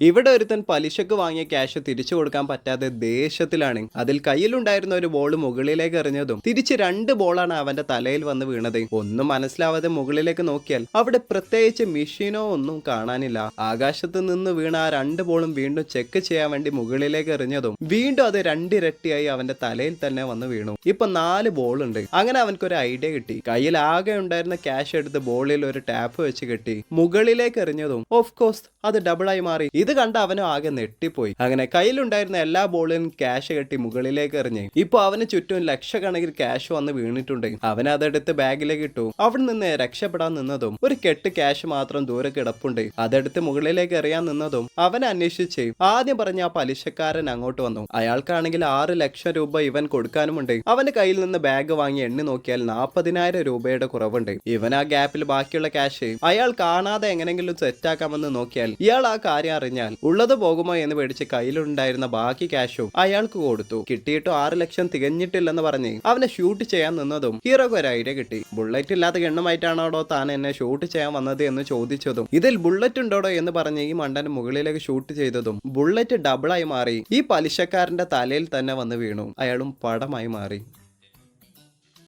ഇവിടെ ഒരുത്തൻ പലിശക്ക് വാങ്ങിയ ക്യാഷ് തിരിച്ചു കൊടുക്കാൻ പറ്റാതെ ദേഷ്യത്തിലാണ്. അതിൽ കയ്യിലുണ്ടായിരുന്ന ഒരു ബോൾ മുകളിലേക്ക് എറിഞ്ഞതും തിരിച്ച് 2 ബോളാണ് അവന്റെ തലയിൽ വന്ന് വീണത്. ഒന്നും മനസ്സിലാവാതെ മുകളിലേക്ക് നോക്കിയാൽ അവിടെ പ്രത്യേകിച്ച് മെഷീനോ ഒന്നും കാണാനില്ല. ആകാശത്ത് നിന്ന് വീണ ആ 2 ബോളും വീണ്ടും ചെക്ക് ചെയ്യാൻ വേണ്ടി മുകളിലേക്ക് എറിഞ്ഞതും വീണ്ടും അത് 2 ഇരട്ടിയായി അവന്റെ തലയിൽ തന്നെ വന്ന് വീണു. ഇപ്പൊ 4 ബോൾ ഉണ്ട്. അങ്ങനെ അവനക്കൊരു ഐഡിയ കിട്ടി. കയ്യിൽ ആകെ ഉണ്ടായിരുന്ന ക്യാഷ് എടുത്ത് ബോളിൽ ഒരു ടാപ്പ് വെച്ച് കെട്ടി മുകളിലേക്ക് എറിഞ്ഞതും ഓഫ് കോഴ്സ് അത് ഡബിളായി മാറി. ഇത് കണ്ട അവനും ആകെ നെട്ടിപ്പോയി. അങ്ങനെ കയ്യിലുണ്ടായിരുന്ന എല്ലാ ബോളിലും ക്യാഷ് കെട്ടി മുകളിലേക്ക് എറിഞ്ഞ് ഇപ്പൊ അവന് ചുറ്റും ലക്ഷക്കണക്കിന് ക്യാഷ് വന്ന് വീണിട്ടുണ്ട്. അവൻ അതെടുത്ത് ബാഗിലേക്ക് ഇട്ടു. അവിടെ നിന്ന് രക്ഷപ്പെടാൻ നിന്നതും ഒരു കെട്ട് ക്യാഷ് മാത്രം ദൂരെ കിടപ്പുണ്ട്. അതെടുത്ത് മുകളിലേക്ക് എറിയാൻ നിന്നതും അവനെ അന്വേഷിച്ച് ആദ്യം പറഞ്ഞ ആ പലിശക്കാരൻ അങ്ങോട്ട് വന്നു. അയാൾക്കാണെങ്കിൽ 6 ലക്ഷം രൂപ ഇവൻ കൊടുക്കാനുമുണ്ട്. അവന്റെ കയ്യിൽ നിന്ന് ബാഗ് വാങ്ങി എണ്ണി നോക്കിയാൽ 40,000 രൂപയുടെ കുറവുണ്ട്. ഇവൻ ആ ഗ്യാപ്പിൽ ബാക്കിയുള്ള ക്യാഷ് അയാൾ കാണാതെ എങ്ങനെങ്കിലും സെറ്റാക്കാമെന്ന് നോക്കിയാൽ ഇയാൾ ആ കാര്യം അറിഞ്ഞാൽ ഉള്ളത് പോകുമോ എന്ന് പേടിച്ച് കയ്യിലുണ്ടായിരുന്ന ബാക്കി ക്യാഷും അയാൾക്ക് കൊടുത്തു. കിട്ടിയിട്ടും 6 ലക്ഷം തികഞ്ഞിട്ടില്ലെന്ന് പറഞ്ഞ് അവനെ ഷൂട്ട് ചെയ്യാൻ നിന്നതും ഹീറോക്ക് ഒരു ഐഡിയ കിട്ടി. ബുള്ളറ്റ് ഇല്ലാത്ത ഗണ്ണുമായിട്ടാണോ താൻ എന്നെ ഷൂട്ട് ചെയ്യാൻ വന്നത് എന്ന് ചോദിച്ചതും ഇതിൽ ബുള്ളറ്റ് ഉണ്ടോടോ എന്ന് പറഞ്ഞ് ഈ മണ്ടന് മുകളിലേക്ക് ഷൂട്ട് ചെയ്തതും ബുള്ളറ്റ് ഡബിളായി മാറി ഈ പലിശക്കാരന്റെ തലയിൽ തന്നെ വന്ന് വീണു. അയാളും പടമായി മാറി.